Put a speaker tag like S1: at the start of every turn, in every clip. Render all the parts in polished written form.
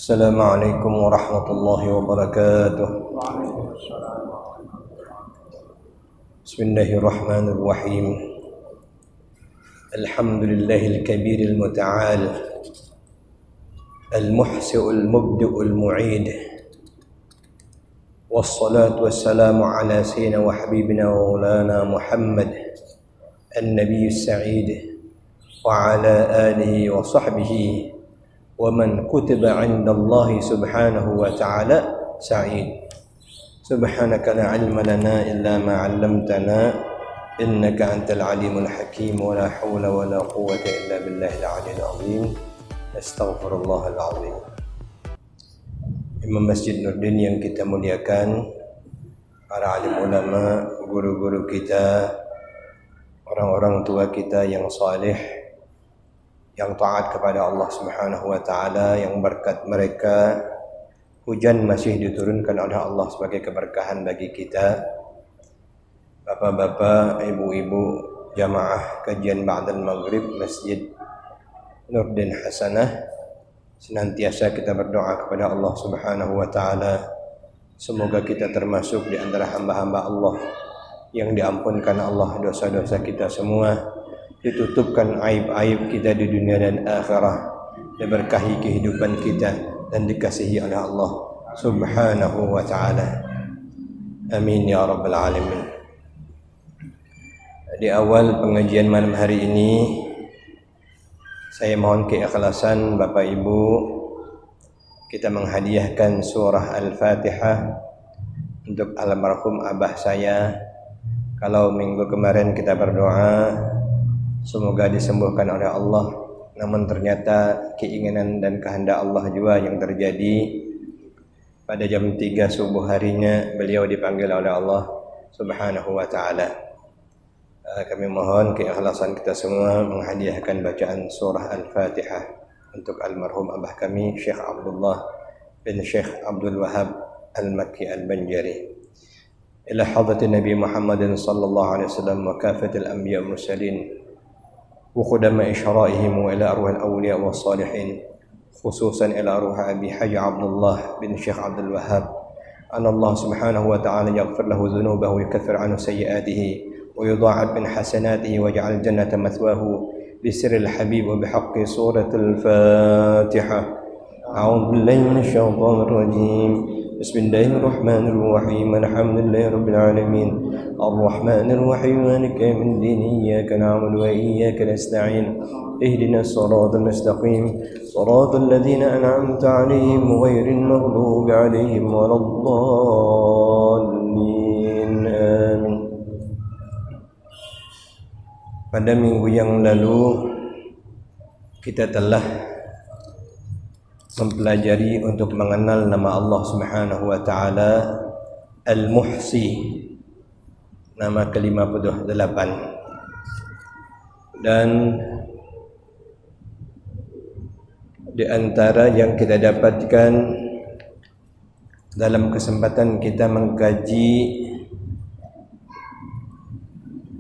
S1: Assalamualaikum warahmatullahi wabarakatuh. Bismillahirrahmanirrahim. Alhamdulillahil kabiril muta'al, al-muhsi'ul mubdi'ul mu'id. Wassalatu wassalamu ala sayyidina wa habibina wa maulana Muhammad an-nabiyyus sa'id wa ala alihi wa sahbihi wa man kutiba 'inda Allah subhanahu wa ta'ala sa'id. Subhanaka la 'ilma lana illa ma 'allamtana innaka antal 'alimul hakim wa la hawla wa la quwwata illa billahil 'aliyyil 'azim. Astaghfirullahal 'azim. Imam Masjid Nurdin yang kita muliakan, para alim ulama, guru-guru kita, orang-orang tua kita yang saleh, yang taat kepada Allah Subhanahu wa taala, yang berkat mereka hujan masih diturunkan oleh Allah sebagai keberkahan bagi kita. Bapak-bapak, ibu-ibu, jamaah kajian ba'dal maghrib Masjid Nurdin Hasanah, senantiasa kita berdoa kepada Allah Subhanahu wa taala semoga kita termasuk di antara hamba-hamba Allah yang diampunkan Allah dosa-dosa kita semua, ditutupkan aib-aib kita di dunia dan akhirat, diberkahi kehidupan kita dan dikasihi oleh Allah Subhanahu wa ta'ala. Amin ya rabbal alamin. Di awal pengajian malam hari ini, saya mohon keikhlasan Bapak Ibu, kita menghadiahkan surah Al-Fatihah untuk almarhum abah saya. Kalau minggu kemarin kita berdoa semoga disembuhkan oleh Allah, namun ternyata keinginan dan kehendak Allah juga yang terjadi. Pada jam 3 subuh harinya beliau dipanggil oleh Allah Subhanahu wa ta'ala. Kami mohon keikhlasan kita semua menghadiahkan bacaan surah Al-Fatihah untuk almarhum abah kami Syekh Abdullah bin Syekh Abdul Wahab Al-Makki Al-Banjari. Ila hadrati Nabi Muhammadin sallallahu alaihi wasallam wa kafatil anbiya wal mursalin وخدم إشرائهم وإلى أرواح الأولياء والصالحين، خصوصا إلى أرواح أبي حج عبد الله بن الشيخ عبد الوهاب، أن الله سبحانه وتعالى يغفر له ذنوبه ويكفر عنه سيئاته ويضاعف من حسناته ويجعل الجنة مثواه بسر الحبيب وبحق سورة الفاتحة. أعوذ بالله من الشيطان الرجيم. بسم الله الرحمن الرحيم. الحمد لله رب العالمين الرحمن الرحيم مالك يوم الدين إياك نعبد وإياك نستعين اهدنا الصراط المستقيم صراط الذين أنعمت عليهم غير المغضوب عليهم ولا الضالين آمين. Pada minggu yang lalu kita telah mempelajari untuk mengenal nama Allah Subhanahu wa taala Al-Muhsi, nama ke-58, dan di antara yang kita dapatkan dalam kesempatan kita mengkaji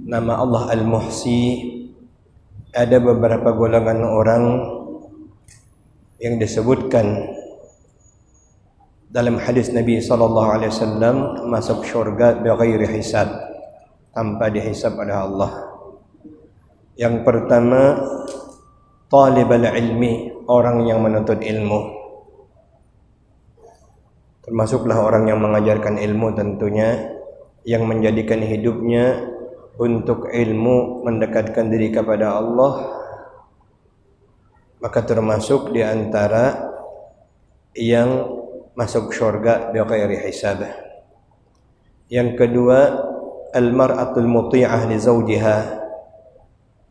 S1: nama Allah Al-Muhsi, ada beberapa golongan orang yang disebutkan dalam hadis Nabi sallallahu alaihi wasallam masuk syurga bighairi hisab, tanpa dihisab oleh Allah. Yang pertama, talibul ilmi, orang yang menuntut ilmu. Termasuklah orang yang mengajarkan ilmu tentunya, yang menjadikan hidupnya untuk ilmu, mendekatkan diri kepada Allah, maka termasuk di antara yang masuk syurga bighairi hisab. Yang kedua, al-mar'atul muti'ah li zawjiha,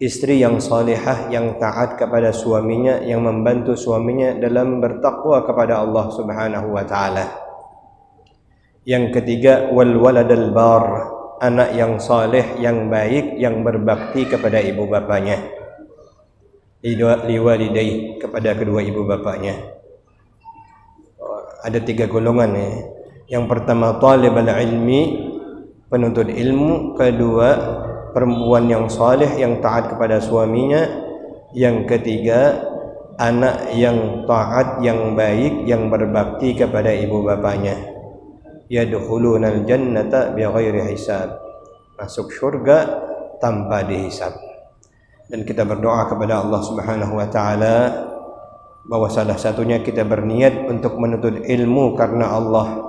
S1: istri yang salihah yang taat kepada suaminya, yang membantu suaminya dalam bertakwa kepada Allah Subhanahu wa taala. Yang ketiga, wal waladul bar, anak yang saleh, yang baik, yang berbakti kepada ibu bapanya, liwalidayhi, kepada kedua ibu bapaknya. Ada 3 golongan ya. Yang pertama talibul ilmi, penuntut ilmu. Kedua, perempuan yang saleh yang taat kepada suaminya. Yang ketiga, anak yang taat, yang baik, yang berbakti kepada ibu bapanya. Yadkhulunal jannata bighairi hisab, masuk syurga tanpa dihisab. Dan kita berdoa kepada Allah Subhanahu wa taala bahwa salah satunya kita berniat untuk menuntut ilmu karena Allah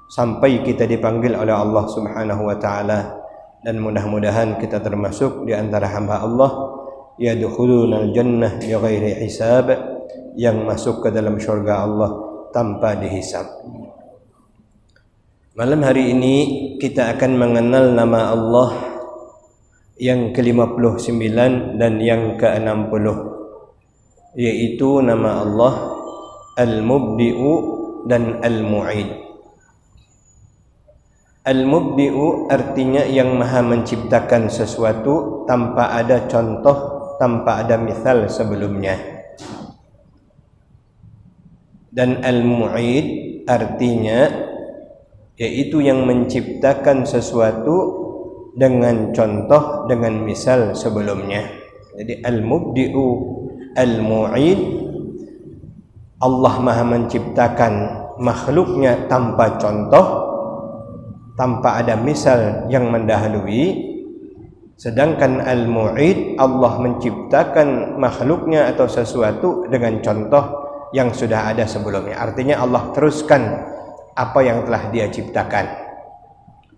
S1: sampai kita dipanggil oleh Allah Subhanahu wa taala, dan mudah-mudahan kita termasuk di antara hamba Allah yadkhulunal jannah bighairi hisab, yang masuk ke dalam syurga Allah tanpa dihisab. Malam hari ini kita akan mengenal nama Allah yang ke-59 dan yang ke-60, yaitu nama Allah Al-Mubdi'u dan Al-Mu'id. Al-Mubdi'u artinya yang maha menciptakan sesuatu tanpa ada contoh, tanpa ada misal sebelumnya. Dan Al-Mu'id artinya yaitu yang menciptakan sesuatu dengan contoh, dengan misal sebelumnya. Jadi Al-Mubdi'u, Al-Mu'id, Allah maha menciptakan makhluknya tanpa contoh, tanpa ada misal yang mendahului. Sedangkan Al-Mu'id, Allah menciptakan makhluknya atau sesuatu dengan contoh yang sudah ada sebelumnya. Artinya Allah teruskan apa yang telah dia ciptakan.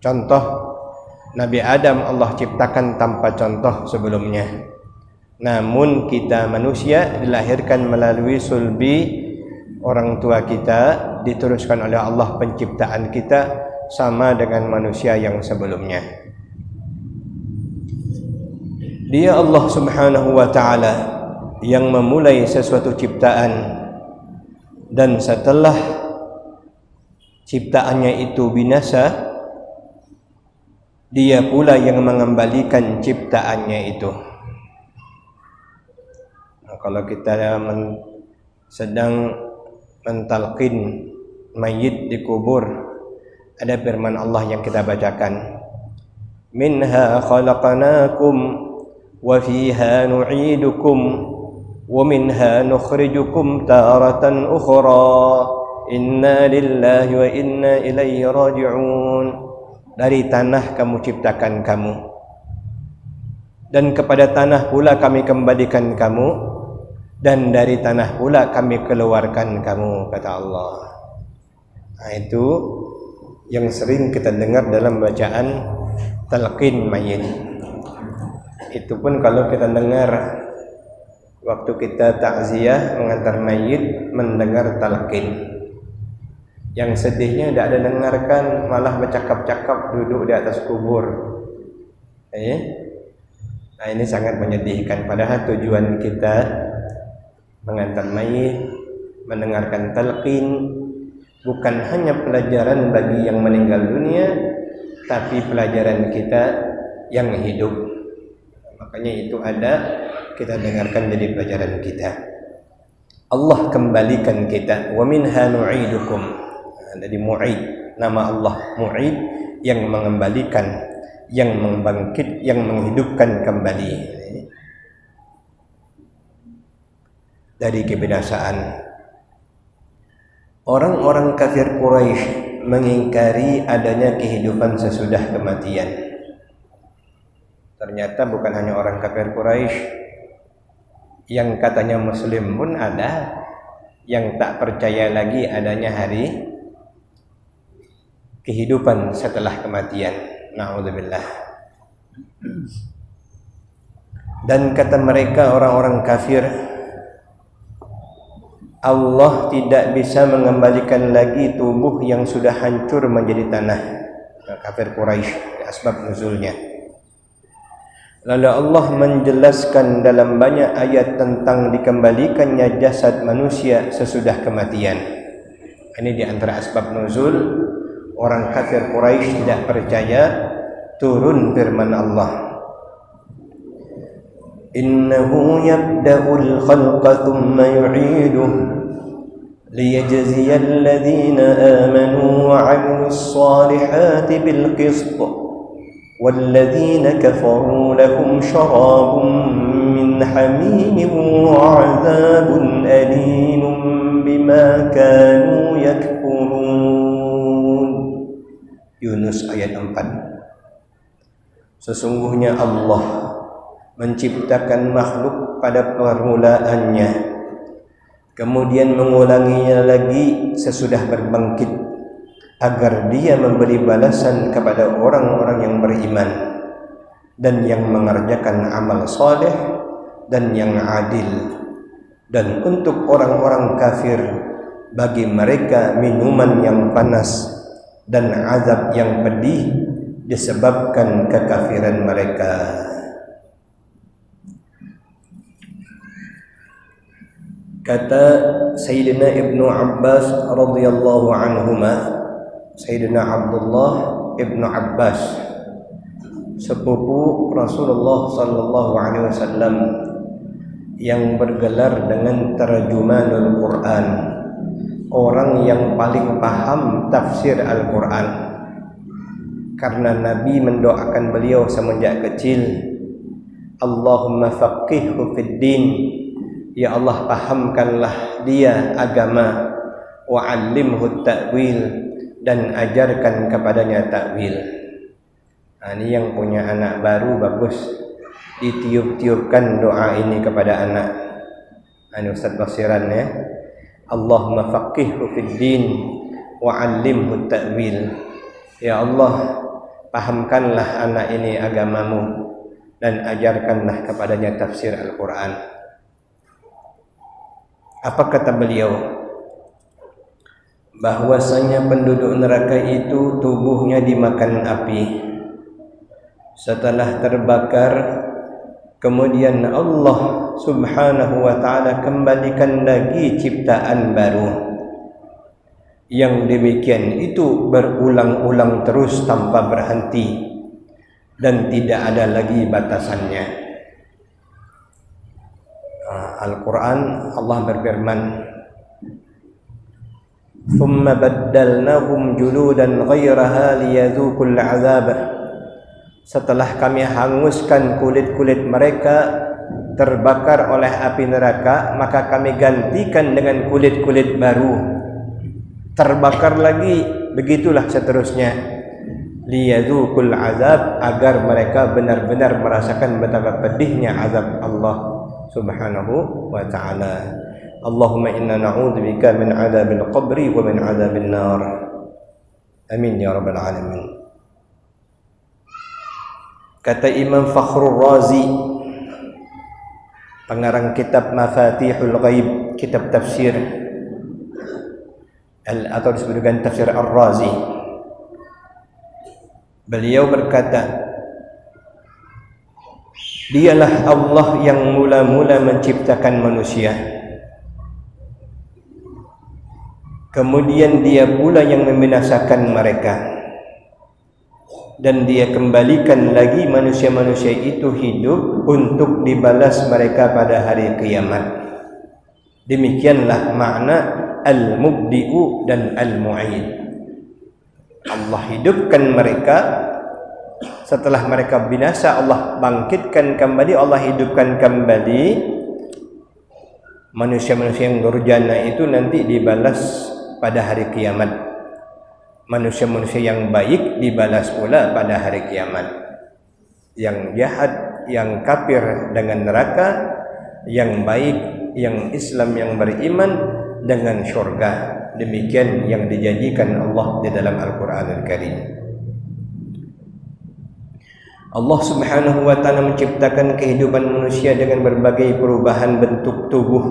S1: Contoh, Nabi Adam Allah ciptakan tanpa contoh sebelumnya. Namun kita manusia dilahirkan melalui sulbi orang tua kita, diteruskan oleh Allah penciptaan kita sama dengan manusia yang sebelumnya. Dia Allah Subhanahu wa taala yang memulai sesuatu ciptaan, dan setelah ciptaannya itu binasa, dia pula yang mengembalikan ciptaannya itu. Nah, kalau kita sedang mentalqin mayit di kubur, ada firman Allah yang kita bacakan, minha khalaqnakum wa fiha nu'idukum wa minha nukhrijukum taratan ukhra inna lillahi wa inna ilaihi raji'un. Dari tanah kamu ciptakan kamu, dan kepada tanah pula kami kembalikan kamu, dan dari tanah pula kami keluarkan kamu, kata Allah. Nah, itu yang sering kita dengar dalam bacaan talqin mayit. Itu pun kalau kita dengar waktu kita takziah mengantar mayit, mendengar talqin. Yang sedihnya tidak ada dengarkan, malah bercakap-cakap duduk di atas kubur. Nah, ini sangat menyedihkan. Padahal tujuan kita mengantar mayit, mendengarkan talqin, bukan hanya pelajaran bagi yang meninggal dunia, tapi pelajaran kita yang hidup. Makanya itu ada, kita dengarkan jadi pelajaran kita. Allah kembalikan kita, wa minha nu'idukum. Jadi Mu'id, nama Allah Mu'id, yang mengembalikan, yang membangkit, yang menghidupkan kembali dari kebinasaan. Orang-orang kafir Quraisy mengingkari adanya kehidupan sesudah kematian. Ternyata bukan hanya orang kafir Quraisy, yang katanya muslim pun ada yang tak percaya lagi adanya hari kehidupan setelah kematian. Na'udzubillah. Dan kata mereka orang-orang kafir, Allah tidak bisa mengembalikan lagi tubuh yang sudah hancur menjadi tanah. Kafir Quraisy, asbab nuzulnya. Lalu Allah menjelaskan dalam banyak ayat tentang dikembalikannya jasad manusia sesudah kematian. Ini di antara asbab nuzul orang kafir Quraisy tidak percaya, turun firman Allah, innahu yabda'ul khalqa thumma yu'iduh liyajziyal ladzina amanu wa 'amilus salihati bil qist wal ladzina kafaru lahum syarabun min حميم وعذاب أليم بما كانوا يكفرون. Yunus ayat 4. Sesungguhnya Allah menciptakan makhluk pada permulaannya, kemudian mengulanginya lagi sesudah berbangkit, agar dia memberi balasan kepada orang-orang yang beriman dan yang mengerjakan amal soleh dan yang adil. Dan untuk orang-orang kafir, bagi mereka minuman yang panas dan azab yang pedih disebabkan kekafiran mereka. Kata Sayyidina Ibnu Abbas radhiyallahu anhuma, Sayyidina Abdullah Ibnu Abbas, sepupu Rasulullah sallallahu alaihi wasallam yang bergelar dengan terjemahanul Quran, orang yang paling paham tafsir Al-Quran, karena Nabi mendoakan beliau semenjak kecil, Allahumma faqihhu fid din, ya Allah pahamkanlah dia agama, wa 'allimhu ta'wil, dan ajarkan kepadanya takwil. Ini yang punya anak baru bagus ditiup-tiupkan doa ini kepada anak. Ustaz Basiran ya. Allahumma faqihhu fid din wa 'allimhu ta'wil. Ya Allah, pahamkanlah anak ini agamamu dan ajarkanlah kepadanya tafsir Al-Quran. Apa kata beliau? Bahwasanya penduduk neraka itu tubuhnya dimakan api. Setelah terbakar, kemudian Allah subhanahu wa ta'ala kembalikan lagi ciptaan baru. Yang demikian itu berulang-ulang terus tanpa berhenti dan tidak ada lagi batasannya. Al-Quran, Allah berfirman, ثُمَّ بَدَّلْنَاهُمْ جُلُودًا غَيْرَهَا لِيَذُوقُوا الْعَذَابَ. Setelah kami hanguskan kulit-kulit mereka terbakar oleh api neraka, maka kami gantikan dengan kulit-kulit baru, terbakar lagi, begitulah seterusnya. Liyadzuqul azab, agar mereka benar-benar merasakan betapa pedihnya azab Allah subhanahu wa ta'ala. Allahumma inna na'udzubika min adzabil qabri wa min adzabin nar. Amin ya rabbal alamin. Kata Imam Fakhrul Razi, pengarang kitab Mafatihul Ghaib, kitab tafsir atau disebut dengan tafsir Ar-Razi, beliau berkata, dialah Allah yang mula-mula menciptakan manusia, kemudian dia pula yang membinasakan mereka, dan dia kembalikan lagi manusia-manusia itu hidup untuk dibalas mereka pada hari kiamat. Demikianlah makna al-mubdi'u dan al-mu'id. Allah hidupkan mereka, setelah mereka binasa Allah bangkitkan kembali, Allah hidupkan kembali. Manusia-manusia yang durjana itu nanti dibalas pada hari kiamat. Manusia-manusia yang baik dibalas pula pada hari kiamat. Yang jahat, yang kafir dengan neraka, yang baik, yang Islam, yang beriman dengan syurga. Demikian yang dijanjikan Allah di dalam Al-Quranul Karim. Allah subhanahu wa ta'ala menciptakan kehidupan manusia dengan berbagai perubahan bentuk tubuh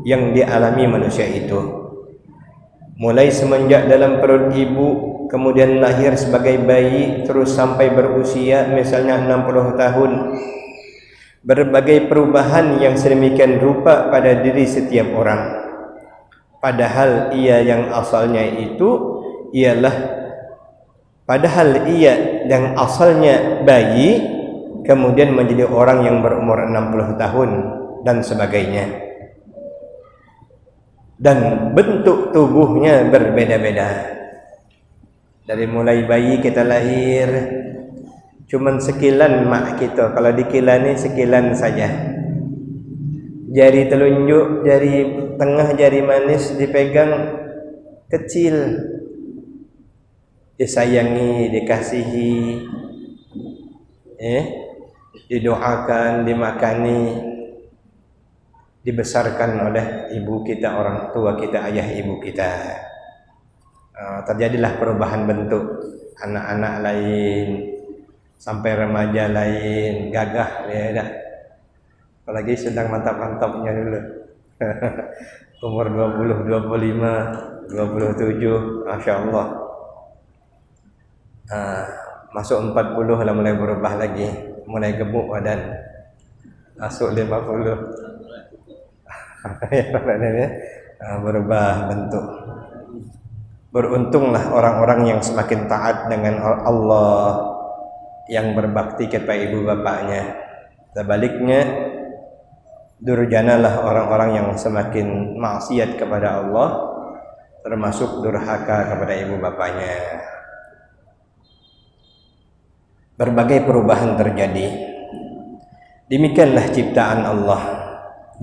S1: yang dialami manusia itu. Mulai semenjak dalam perut ibu, kemudian lahir sebagai bayi, terus sampai berusia misalnya 60 tahun. Berbagai perubahan yang sedemikian rupa pada diri setiap orang. Padahal ia yang asalnya bayi, kemudian menjadi orang yang berumur 60 tahun dan sebagainya. Dan bentuk tubuhnya berbeda-beda. Dari mulai bayi kita lahir, cuman sekilan mak kita, kalau dikilani sekilan saja. Jari telunjuk, jari tengah, jari manis dipegang kecil, disayangi, dikasihi, didoakan, dimakani, dibesarkan oleh ibu kita, orang tua kita, ayah ibu kita. Terjadilah perubahan bentuk, anak-anak lain sampai remaja lain, gagah ya dah. Apalagi sedang mantap-mantapnya dulu. Umur 20, 25, 27, Masya Allah. Masuk 40 lah mulai berubah lagi, mulai gemuk badan. Masuk 50. Berubah bentuk. Beruntunglah orang-orang yang semakin taat dengan Allah, yang berbakti kepada ibu bapaknya. Sebaliknya, durjanalah orang-orang yang semakin maksiat kepada Allah, termasuk durhaka kepada ibu bapaknya. Berbagai perubahan terjadi. Demikianlah ciptaan Allah.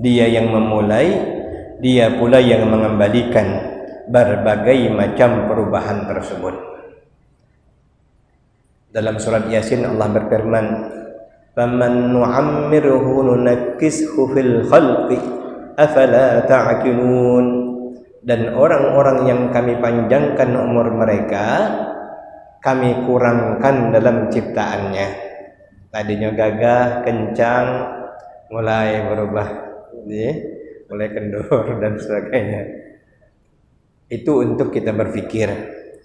S1: Dia yang memulai, Dia pula yang mengembalikan berbagai macam perubahan tersebut. Dalam surat Yasin Allah berfirman, "Faman nu'ammirhu nunakkishu fil khalqi afala ta'qilun." Dan orang-orang yang kami panjangkan umur mereka, kami kurangkan dalam ciptaannya. Tadinya gagah, kencang, mulai berubah, mulai kendur dan sebagainya. Itu untuk kita berfikir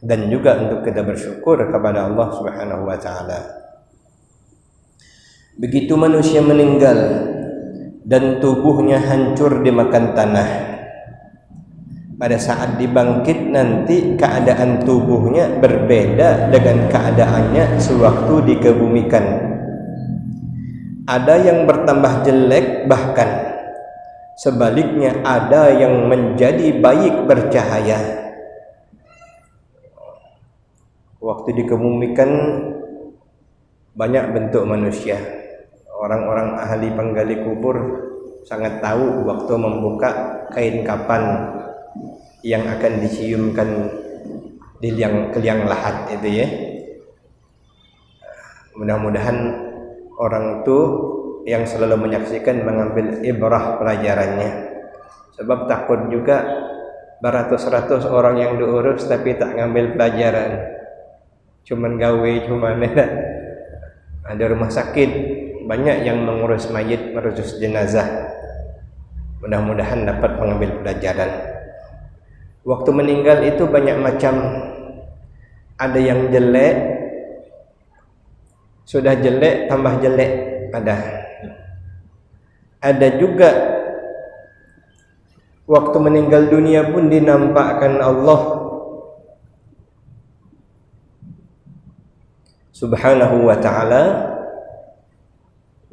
S1: dan juga untuk kita bersyukur kepada Allah Subhanahu wa taala. Begitu manusia meninggal dan tubuhnya hancur dimakan tanah, pada saat dibangkit nanti keadaan tubuhnya berbeda dengan keadaannya sewaktu dikebumikan. Ada yang bertambah jelek, bahkan sebaliknya ada yang menjadi baik, bercahaya. Waktu dikebumikan banyak bentuk manusia. Orang-orang ahli penggali kubur sangat tahu waktu membuka kain kapan yang akan diciumkan di liang lahat itu ya. Mudah-mudahan orang itu yang selalu menyaksikan mengambil ibrah pelajarannya. Sebab takut juga beratus-ratus orang yang diurus tapi tak ngambil pelajaran. Cuman gawe, cuman ada rumah sakit banyak yang mengurus mayit, mengurus jenazah. Mudah-mudahan dapat mengambil pelajaran. Waktu meninggal itu banyak macam. Ada yang jelek, sudah jelek tambah jelek ada. Ada juga waktu meninggal dunia pun dinampakkan Allah Subhanahu wa ta'ala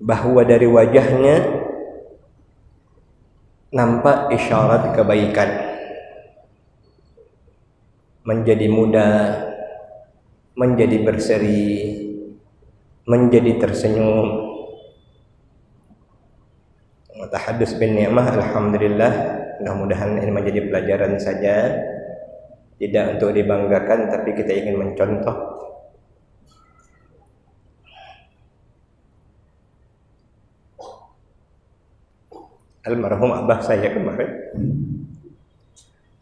S1: bahwa dari wajahnya nampak isyarat kebaikan, menjadi muda, menjadi berseri, menjadi tersenyum. Tahadus bin ni'mah, alhamdulillah. Mudah-mudahan ini menjadi pelajaran saja, tidak untuk dibanggakan, tapi kita ingin mencontoh. Almarhum abah saya kemarin,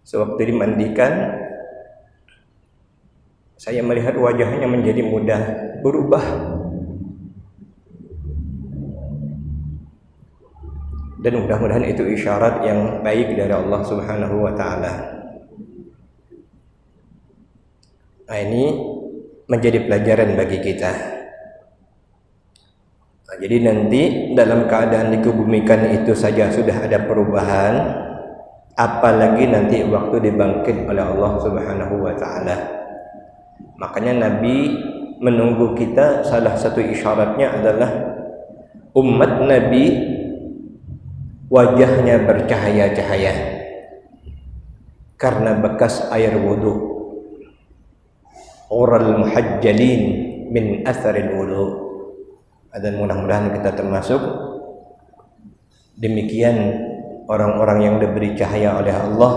S1: sewaktu dimandikan, saya melihat wajahnya menjadi muda, berubah. Dan mudah-mudahan itu isyarat yang baik dari Allah Subhanahu wa ta'ala. Nah, ini menjadi pelajaran bagi kita. Nah, jadi nanti dalam keadaan dikebumikan itu saja sudah ada perubahan, apalagi nanti waktu dibangkit oleh Allah Subhanahu wa ta'ala. Makanya Nabi menunggu kita, salah satu isyaratnya adalah umat Nabi wajahnya bercahaya-cahaya karena bekas air wudu. Ural muhajjalin min atharil wudu. Dan mudah-mudahan kita termasuk Demikian orang-orang yang diberi cahaya oleh Allah,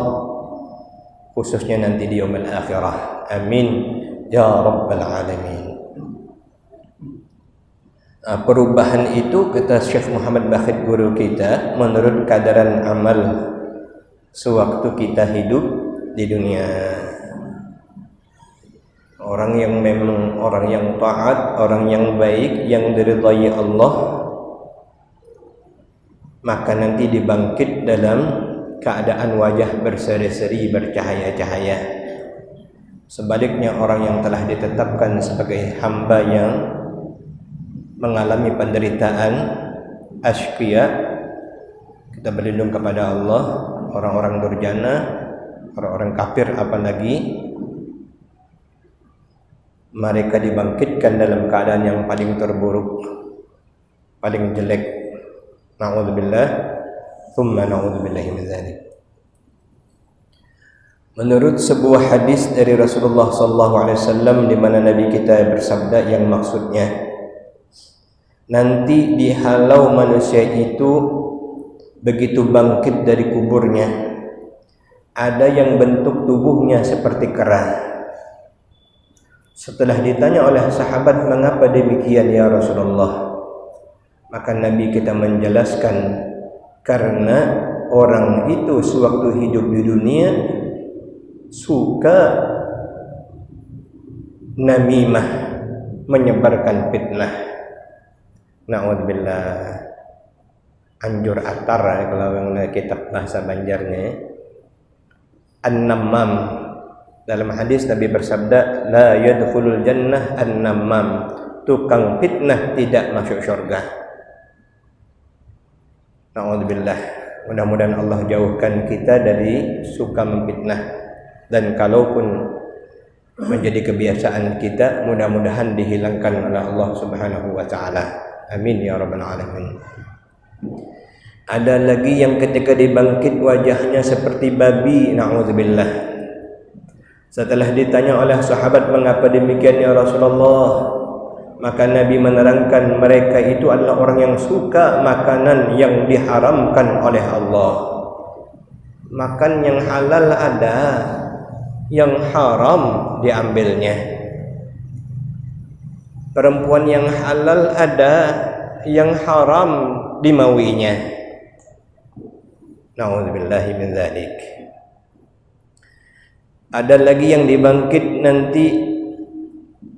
S1: khususnya nanti di yaumil akhirah. Amin ya rabbal alamin. Perubahan itu kata Syekh Muhammad Bakhit guru kita menurut kadaran amal sewaktu kita hidup di dunia. Orang yang memang orang yang taat, orang yang baik, yang diridhai Allah, maka nanti dibangkit dalam keadaan wajah berseri-seri, bercahaya-cahaya. Sebaliknya orang yang telah ditetapkan sebagai hamba yang mengalami penderitaan, asyqiya, kita berlindung kepada Allah, orang-orang durjana, orang-orang kafir apalagi, mereka dibangkitkan dalam keadaan yang paling terburuk, paling jelek. Na'udzubillah, thumma na'udzubillahi min dzalik. Menurut sebuah hadis dari Rasulullah SAW di mana Nabi kita bersabda yang maksudnya, nanti dihalau manusia itu begitu bangkit dari kuburnya, ada yang bentuk tubuhnya seperti kera. Setelah ditanya oleh sahabat, mengapa demikian ya Rasulullah? Maka Nabi kita menjelaskan, karena orang itu sewaktu hidup di dunia suka namimah, menyebarkan fitnah. Na'udzubillah, anjur atar kalau yang kitab bahasa Banjarnya, an-nammam. Dalam hadis Nabi bersabda, la yadkhulul jannah an-nammam, tukang fitnah tidak masuk surga. Na'udzubillah, mudah-mudahan Allah jauhkan kita dari suka memfitnah, dan kalaupun menjadi kebiasaan kita, mudah-mudahan dihilangkan oleh Allah Subhanahu wa taala. Amin ya rabbal alamin. Ada lagi yang ketika dibangkit wajahnya seperti babi, na'udzubillah. Setelah ditanya oleh sahabat, mengapa demikian ya Rasulullah? Maka Nabi menerangkan, mereka itu adalah orang yang suka makanan yang diharamkan oleh Allah. Makan yang halal ada, yang haram diambilnya. Perempuan yang halal ada, yang haram dimauinya. Na'udzubillahi min dzalik. Ada lagi yang dibangkit nanti,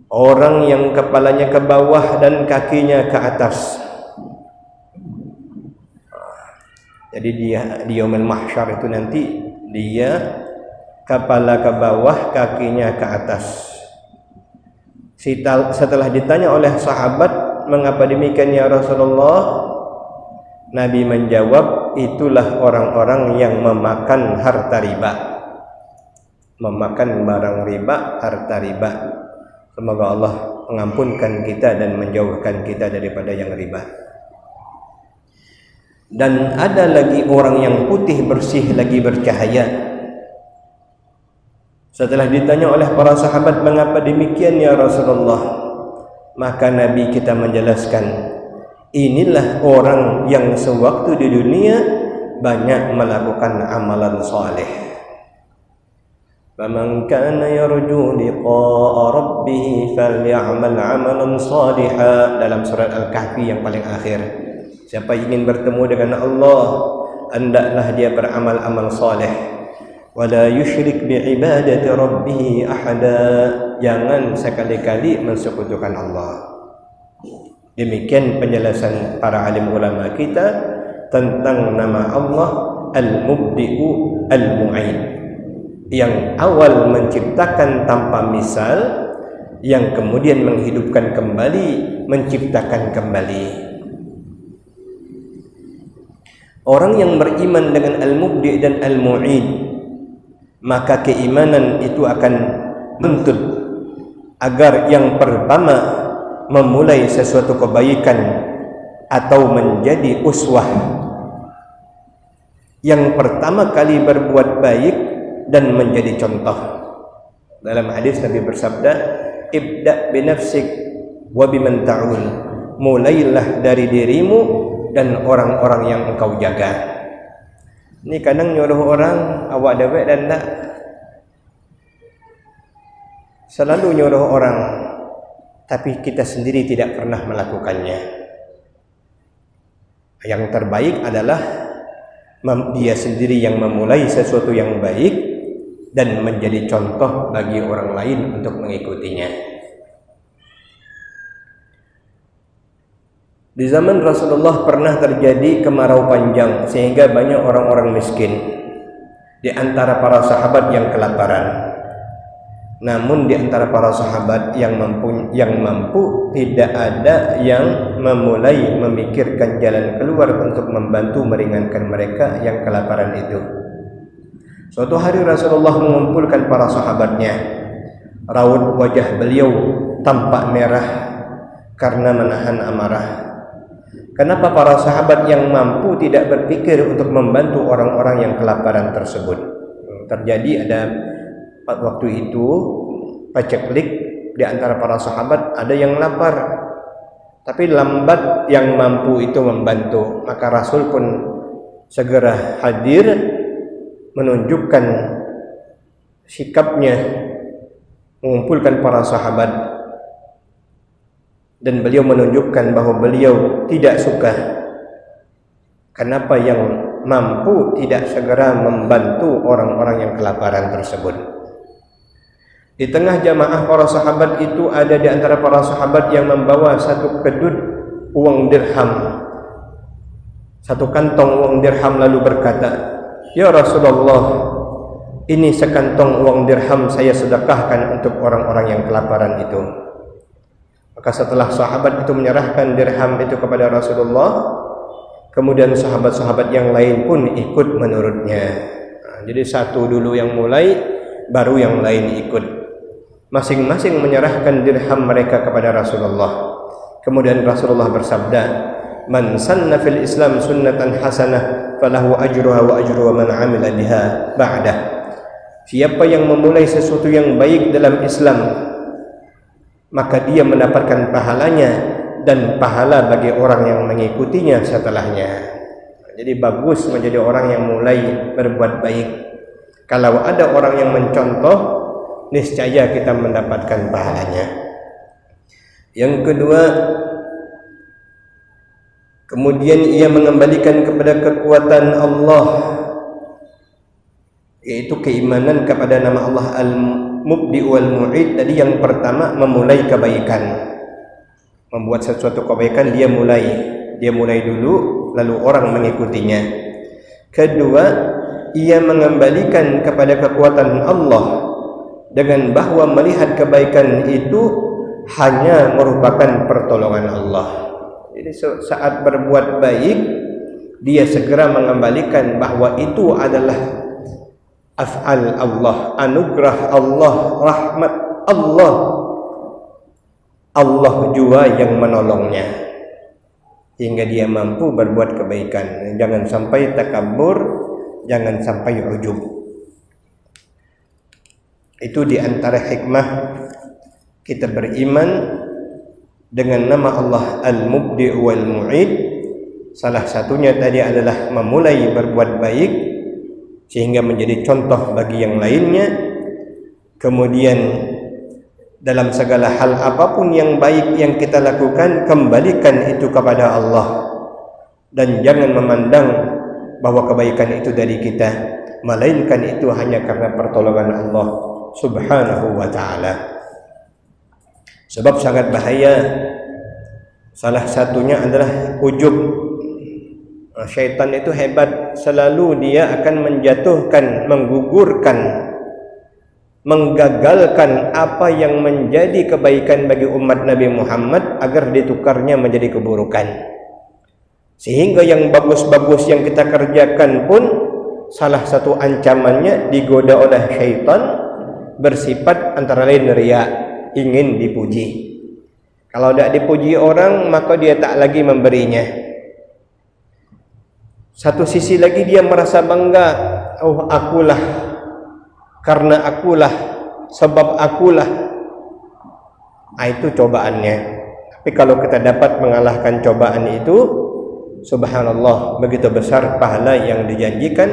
S1: orang yang kepalanya ke bawah dan kakinya ke atas. Jadi dia di yaumul mahsyar itu nanti dia kepala ke bawah, kakinya ke atas. Setelah ditanya oleh sahabat, mengapa demikian ya Rasulullah? Nabi menjawab, itulah orang-orang yang memakan harta riba, memakan barang riba, harta riba. Semoga Allah mengampunkan kita dan menjauhkan kita daripada yang riba. Dan ada lagi orang yang putih bersih lagi bercahaya. Setelah ditanya oleh para sahabat, mengapa demikian ya Rasulullah? Maka Nabi kita menjelaskan, inilah orang yang sewaktu di dunia banyak melakukan amalan saleh. Faman kana yarju liqa'a rabbih falyamal 'amalan shalihan, dalam surat Al-Kahfi yang paling akhir. Siapa ingin bertemu dengan Allah, hendaklah dia beramal amal saleh. Wala yusyrik bi'ibadati rabbih ahada, jangan sekali-kali mensekutukan Allah. Demikian penjelasan para alim ulama kita tentang nama Allah Al-Mubdi'u Al-Mu'id, yang awal menciptakan tanpa misal, yang kemudian menghidupkan kembali, menciptakan kembali. Orang yang beriman dengan Al-Mubdi' dan Al-Mu'id, maka keimanan itu akan menuntut agar yang pertama memulai sesuatu kebaikan atau menjadi uswah, yang pertama kali berbuat baik dan menjadi contoh. Dalam hadis Nabi bersabda, ibda' binafsik wa biman ta'un, mulailah dari dirimu dan orang-orang yang engkau jaga. Ini kadang nyuruh orang awak ada baik dan tak. Selalu nyuruh orang, tapi kita sendiri tidak pernah melakukannya. Yang terbaik adalah dia sendiri yang memulai sesuatu yang baik dan menjadi contoh bagi orang lain untuk mengikutinya. Di zaman Rasulullah pernah terjadi kemarau panjang sehingga banyak orang-orang miskin di antara para sahabat yang kelaparan. Namun di antara para sahabat yang mampu tidak ada yang memulai memikirkan jalan keluar untuk membantu meringankan mereka yang kelaparan itu. Suatu hari Rasulullah mengumpulkan para sahabatnya. Raut wajah beliau tampak merah karena menahan amarah. Kenapa para sahabat yang mampu tidak berpikir untuk membantu orang-orang yang kelaparan tersebut? Terjadi ada waktu itu paceklik di antara para sahabat, ada yang lapar tapi lambat yang mampu itu membantu. Maka Rasul pun segera hadir menunjukkan sikapnya, mengumpulkan para sahabat, dan beliau menunjukkan bahwa beliau tidak suka kenapa yang mampu tidak segera membantu orang-orang yang kelaparan tersebut. Di tengah jamaah para sahabat itu ada di antara para sahabat yang membawa satu kedut uang dirham, satu kantong uang dirham, lalu berkata, "Ya Rasulullah, ini sekantong uang dirham saya sedekahkan untuk orang-orang yang kelaparan itu." Maka setelah sahabat itu menyerahkan dirham itu kepada Rasulullah, kemudian sahabat-sahabat yang lain pun ikut menurutnya. Jadi satu dulu yang mulai, baru yang lain ikut. Masing-masing menyerahkan dirham mereka kepada Rasulullah. Kemudian Rasulullah bersabda, "Man sanna fil Islam sunnatan hasanah falahu ajruha wa ajru man 'amila biha ba'dah." Siapa yang memulai sesuatu yang baik dalam Islam, maka dia mendapatkan pahalanya dan pahala bagi orang yang mengikutinya setelahnya. Jadi bagus menjadi orang yang mulai berbuat baik. Kalau ada orang yang mencontoh, niscaya kita mendapatkan pahalanya. Yang kedua, kemudian ia mengembalikan kepada kekuatan Allah, yaitu keimanan kepada nama Allah Al-Mubdi wal Mu'id. Tadi yang pertama memulai kebaikan, membuat sesuatu kebaikan, dia mulai dulu, lalu orang mengikutinya. Kedua, ia mengembalikan kepada kekuatan Allah dengan bahwa melihat kebaikan itu hanya merupakan pertolongan Allah. Jadi saat berbuat baik, dia segera mengembalikan bahwa itu adalah af'al Allah, anugerah Allah, rahmat Allah. Allah jua yang menolongnya hingga dia mampu berbuat kebaikan. Jangan sampai takabur, jangan sampai ujub. Itu di antara hikmah kita beriman dengan nama Allah Al-Mubdi wal Mu'id. Salah satunya tadi adalah memulai berbuat baik sehingga menjadi contoh bagi yang lainnya. Kemudian dalam segala hal apapun yang baik yang kita lakukan, kembalikan itu kepada Allah, dan jangan memandang bahwa kebaikan itu dari kita, melainkan itu hanya karena pertolongan Allah Subhanahu wa ta'ala. Sebab sangat bahaya. Salah satunya adalah ujub. Syaitan itu hebat, selalu dia akan menjatuhkan, menggugurkan, menggagalkan apa yang menjadi kebaikan bagi umat Nabi Muhammad agar ditukarnya menjadi keburukan. Sehingga yang bagus-bagus yang kita kerjakan pun salah satu ancamannya digoda oleh syaitan, bersifat antara lain riya, ingin dipuji. Kalau tidak dipuji orang, maka dia tak lagi memberinya. Satu sisi lagi dia merasa bangga, oh akulah, karena akulah, sebab akulah. Itu cobaannya. Tapi kalau kita dapat mengalahkan cobaan itu, Subhanallah, begitu besar pahala yang dijanjikan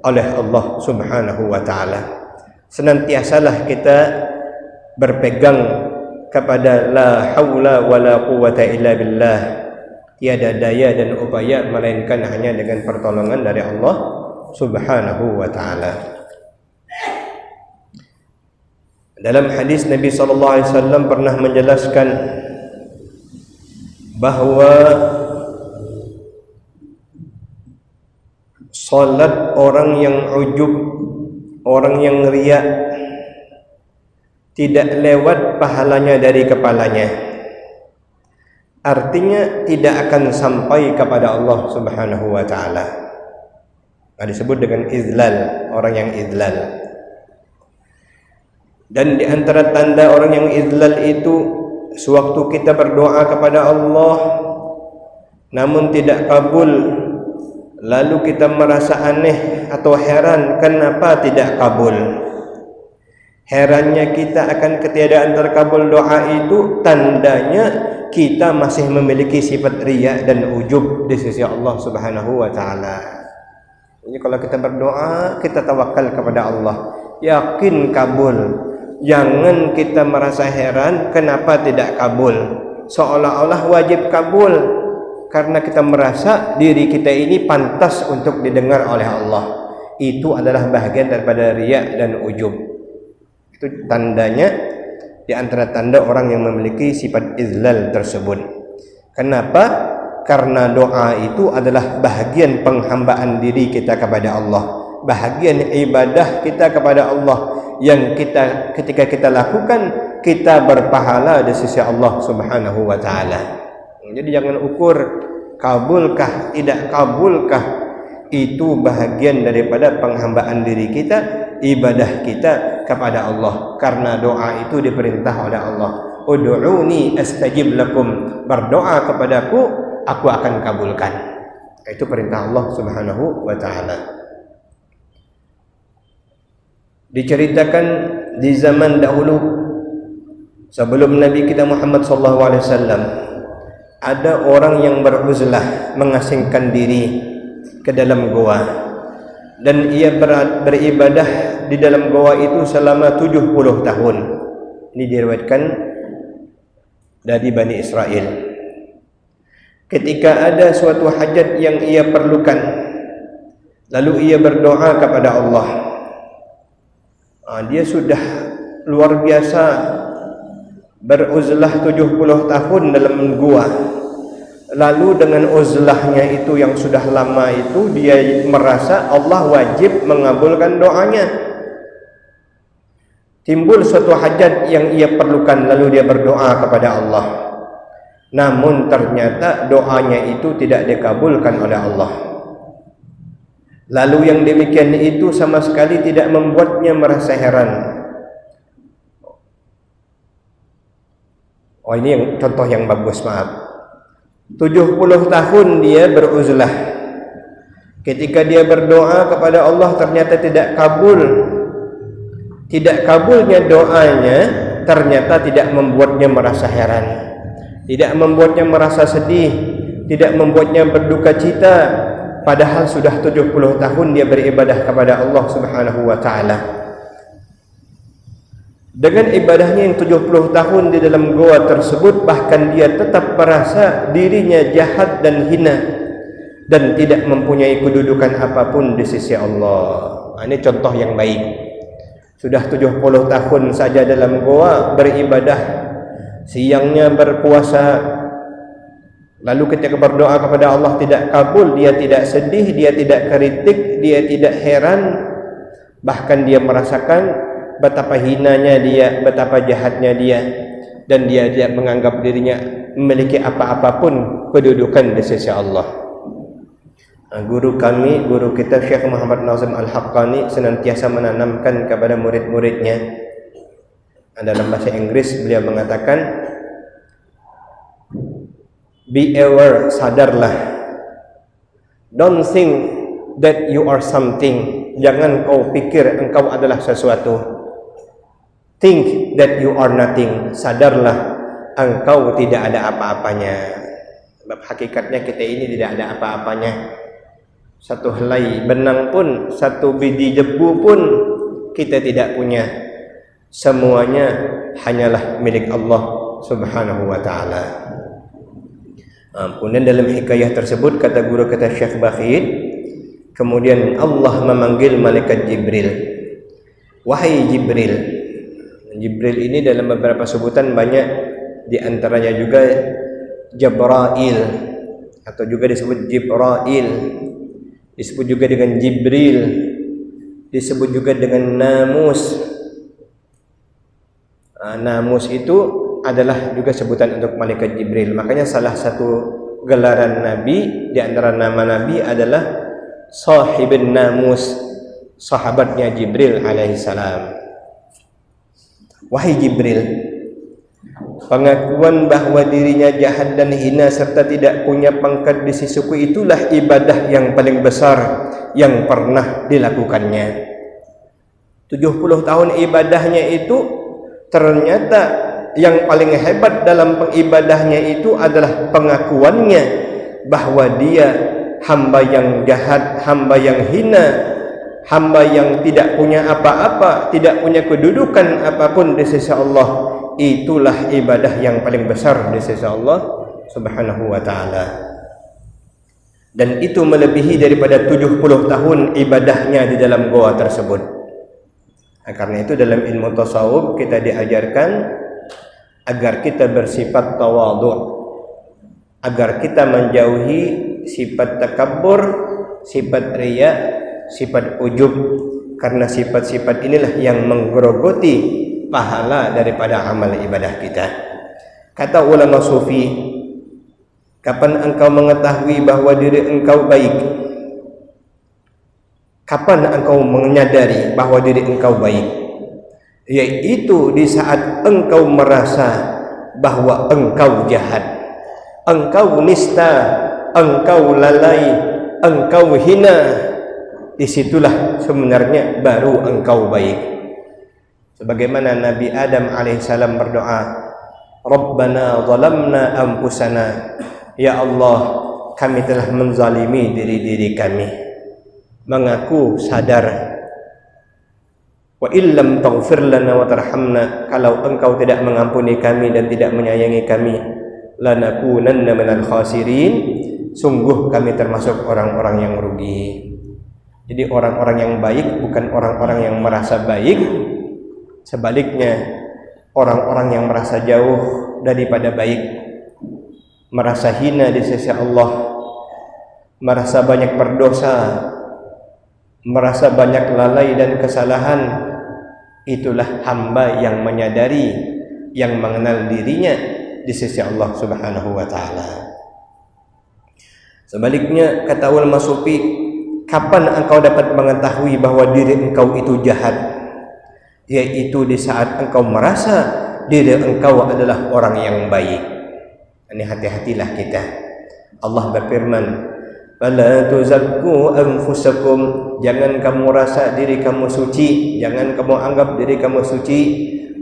S1: oleh Allah Subhanahu wa taala. Senantiasalah kita berpegang kepada la haula wala quwata illa billah. Tiada daya dan upaya melainkan hanya dengan pertolongan dari Allah Subhanahu wa taala. Dalam hadis Nabi sallallahu alaihi wasallam pernah menjelaskan bahawa salat orang yang ujub, orang yang riya, tidak lewat pahalanya dari kepalanya. Artinya tidak akan sampai kepada Allah Subhanahu wa taala. Disebut dengan izlal, orang yang izlal. Dan di antara tanda orang yang izlal itu, sewaktu kita berdoa kepada Allah namun tidak kabul, lalu kita merasa aneh atau heran kenapa tidak kabul. Herannya kita akan ketiadaan terkabul doa itu tandanya kita masih memiliki sifat riya dan ujub di sisi Allah Subhanahu wa taala. Jadi kalau kita berdoa, kita tawakal kepada Allah, yakin kabul. Jangan kita merasa heran kenapa tidak kabul, seolah-olah wajib kabul, karena kita merasa diri kita ini pantas untuk didengar oleh Allah. Itu adalah bahagian daripada riya dan ujub. Itu tandanya, di antara tanda orang yang memiliki sifat izlal tersebut. Kenapa? Karena doa itu adalah bahagian penghambaan diri kita kepada Allah, bahagian ibadah kita kepada Allah, yang kita ketika kita lakukan kita berpahala di sisi Allah Subhanahu wa taala. Jadi jangan ukur kabulkah tidak kabulkah, itu bahagian daripada penghambaan diri kita, ibadah kita kepada Allah. Karena doa itu diperintah oleh Allah, ud'uni astajib lakum, berdoa kepadaku aku akan kabulkan. Itu perintah Allah Subhanahu wa taala. Diceritakan di zaman dahulu sebelum Nabi kita Muhammad sallallahu alaihi wasallam, ada orang yang beruzlah, mengasingkan diri ke dalam goa, dan ia beribadah di dalam goa itu selama 70 tahun. Ini diriwayatkan dari Bani Israel. Ketika ada suatu hajat yang ia perlukan, lalu ia berdoa kepada Allah. Dia sudah luar biasa beruzlah 70 tahun dalam gua. Lalu dengan uzlahnya itu yang sudah lama itu, dia merasa Allah wajib mengabulkan doanya. Timbul suatu hajat yang ia perlukan, lalu dia berdoa kepada Allah. Namun ternyata doanya itu tidak dikabulkan oleh Allah. Lalu yang demikian itu sama sekali tidak membuatnya merasa heran. Ini yang contoh yang bagus, maaf. 70 tahun dia beruzlah. Ketika dia berdoa kepada Allah ternyata tidak kabul. Tidak kabulnya doanya ternyata tidak membuatnya merasa heran, tidak membuatnya merasa sedih, tidak membuatnya berduka cita. Padahal sudah 70 tahun dia beribadah kepada Allah Subhanahu wa taala. Dengan ibadahnya yang 70 tahun di dalam goa tersebut, bahkan dia tetap merasa dirinya jahat dan hina dan tidak mempunyai kedudukan apapun di sisi Allah. Ini contoh yang baik. Sudah 70 tahun saja dalam goa beribadah, siangnya berpuasa. Lalu ketika berdoa kepada Allah tidak kabul, dia tidak sedih, dia tidak kritik, dia tidak heran. Bahkan dia merasakan betapa hinanya dia, betapa jahatnya dia, dan dia tidak menganggap dirinya memiliki apa-apapun kedudukan di sisi Allah. Guru kami, guru kita Syekh Muhammad Nazim Al-Haqqani senantiasa menanamkan kepada murid-muridnya. Dalam bahasa Inggris beliau mengatakan, be aware, sadarlah. Don't think that you are something. Jangan kau pikir engkau adalah sesuatu. Think that you are nothing. Sadarlah engkau tidak ada apa-apanya. Sebab hakikatnya kita ini tidak ada apa-apanya. Satu helai benang pun, satu biji debu pun kita tidak punya. Semuanya hanyalah milik Allah Subhanahu wa taala. Kemudian dalam hikayah tersebut kata guru kata Syekh Bakhid, kemudian Allah memanggil malaikat Jibril. Wahai Jibril. Jibril ini dalam beberapa sebutan banyak, di antaranya juga Jabrail atau juga disebut Jibrail, disebut juga dengan Jibril, disebut juga dengan Namus. Namus itu adalah juga sebutan untuk malaikat Jibril. Makanya salah satu gelaran Nabi di antara nama Nabi adalah Sahibun Namus, sahabatnya Jibril alaihissalam. Wahai Jibril, pengakuan bahawa dirinya jahat dan hina serta tidak punya pangkat di sisiku itulah ibadah yang paling besar yang pernah dilakukannya. 70 tahun ibadahnya itu ternyata yang paling hebat dalam pengibadahnya itu adalah pengakuannya bahawa dia hamba yang jahat, hamba yang hina, hamba yang tidak punya apa-apa, tidak punya kedudukan apapun di sisi Allah. Itulah ibadah yang paling besar di sisi Allah Subhanahu wa taala. Dan itu melebihi daripada 70 tahun ibadahnya di dalam goa tersebut. Karena itu dalam ilmu tasawuf kita diajarkan agar kita bersifat tawadhu', agar kita menjauhi sifat takabbur, sifat riya, sifat ujub, karena sifat-sifat inilah yang menggerogoti pahala daripada amal ibadah kita. Kata ulama sufi, kapan engkau mengetahui bahawa diri engkau baik? Kapan engkau menyadari bahawa diri engkau baik? Yaitu di saat engkau merasa bahawa engkau jahat, engkau nista, engkau lalai, engkau hina. Disitulah sebenarnya baru engkau baik. Sebagaimana Nabi Adam alaihissalam berdoa, Rabbana zalamna anfusana, ya Allah, kami telah menzalimi diri-diri kami. Mengaku sadar, wa illam taghfir lana wa tarhamna, kalau engkau tidak mengampuni kami dan tidak menyayangi kami, lanakunanna minal khasirin, sungguh kami termasuk orang-orang yang rugi. Jadi orang-orang yang baik bukan orang-orang yang merasa baik, sebaliknya orang-orang yang merasa jauh daripada baik, merasa hina di sisi Allah, merasa banyak berdosa, merasa banyak lalai dan kesalahan. Itulah hamba yang menyadari, yang mengenal dirinya di sisi Allah Subhanahu wa taala. Sebaliknya kata ulama sufi, kapan engkau dapat mengetahui bahawa diri engkau itu jahat? Yaitu di saat engkau merasa diri engkau adalah orang yang baik. Ini hati-hatilah kita. Allah berfirman, fala tuzakku anfusakum, jangan kamu rasa diri kamu suci, jangan kamu anggap diri kamu suci.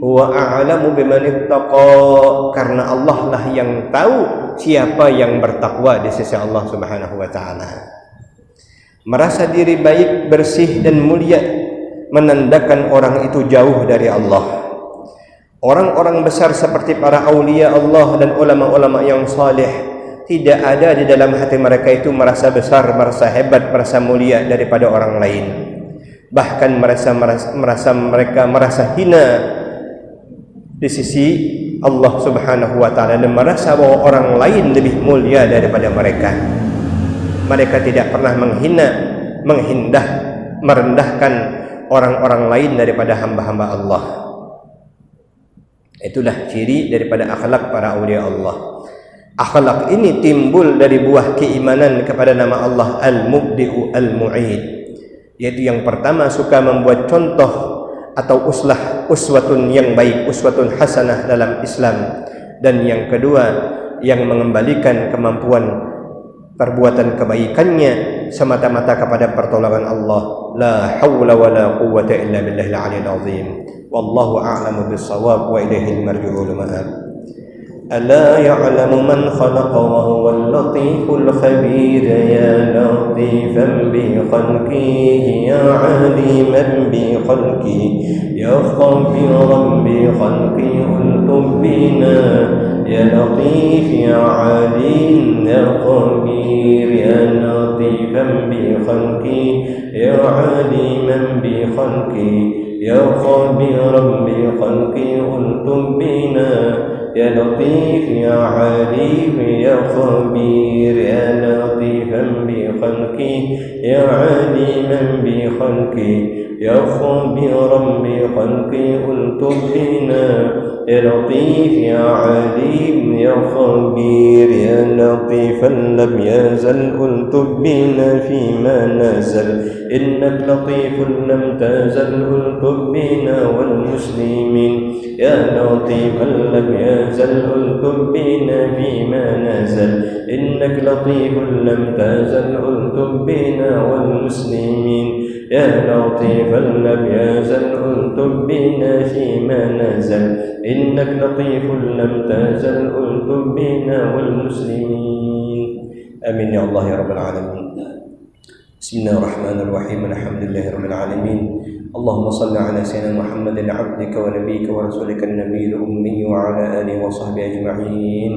S1: Huwa a'lamu biman ittaqa, karena Allah lah yang tahu siapa yang bertakwa di sisi Allah Subhanahu wa taala. Merasa diri baik, bersih dan mulia menandakan orang itu jauh dari Allah. Orang-orang besar seperti para aulia Allah dan ulama-ulama yang saleh, tidak ada di dalam hati mereka itu merasa besar, merasa hebat, merasa mulia daripada orang lain. Bahkan mereka merasa hina di sisi Allah Subhanahu wa taala dan merasa bahwa orang lain lebih mulia daripada mereka. Mereka tidak pernah menghina, merendahkan orang-orang lain daripada hamba-hamba Allah. Itulah ciri daripada akhlak para aulia Allah. Akhlak ini timbul dari buah keimanan kepada nama Allah Al-Mubdi'u Al-Mu'id, yaitu yang pertama suka membuat contoh atau uswatun yang baik, uswatun hasanah dalam Islam, dan yang kedua yang mengembalikan kemampuan perbuatan kebaikannya semata-mata kepada pertolongan Allah. La haula wa la quwwata illa billahil aliyyil azim. Wallahu a'lamu bis-shawab wa ilaihil marji'ul ma'ab. ألا يعلم من خلق وهو اللطيف الخبير يا لطيفا بخلقه يا عليما بخلقه يا خبيرا بخلقه ألطف بنا يا لطيف يا عليم يا خبير يا لطيفا بخلقه يا عليما بخلقه يا خبيرا بخلقه ألطف بنا يا لطيف يا عليم يا خبير يا لطيفا بخلقه يا عليما بخلقه يا خبيرا بخلقه ألطف بنا يا لطيف يا عليم يا خبير يا لطيفا لم يزل ألطف بنا فيما نزل إنك لطيف لم تزل ألطف بنا والمسلمين يا لطيفا لم يزل ألطف بنا فيما نزل إنك لطيف لم تزل ألطف بنا والمسلمين يا لطيفا لم يزل ألطف بنا فيما نزل إنك لطيف لم تزل ألطف بنا والمسلمين آمين يا الله يا رب العالمين. بسم الله الرحمن الرحيم الحمد لله رب العالمين اللهم صل على سيدنا محمد عبدك ونبيك ورسولك النبي الأمي وعلى آله وصحبه أجمعين.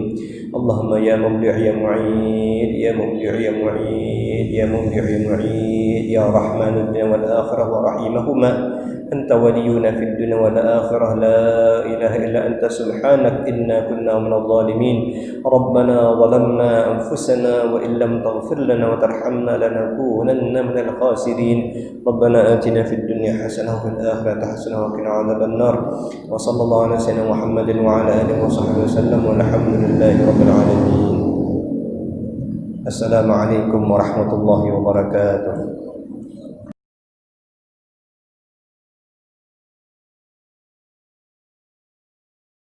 S1: اللهم يا مبدع يا معيد يا مبدع يا معيد يا مبدع يا معيد يا رحمن الدنيا والآخرة ورحيمهما أنت ولينا في الدنيا والآخرة لا إله إلا أنت سبحانك إنا كنا من الظالمين. ربنا ظلمنا أنفسنا وإن لم تغفر لنا وترحمنا لنكونن من الخاسرين. ربنا آتنا في الدنيا حسنة وفي الآخرة حسنة وقنا عذاب النار. وصلى الله على سيدنا محمد وعلى آله وصحبه وسلم والحمد لله رب العالمين. السلام عليكم ورحمة الله وبركاته.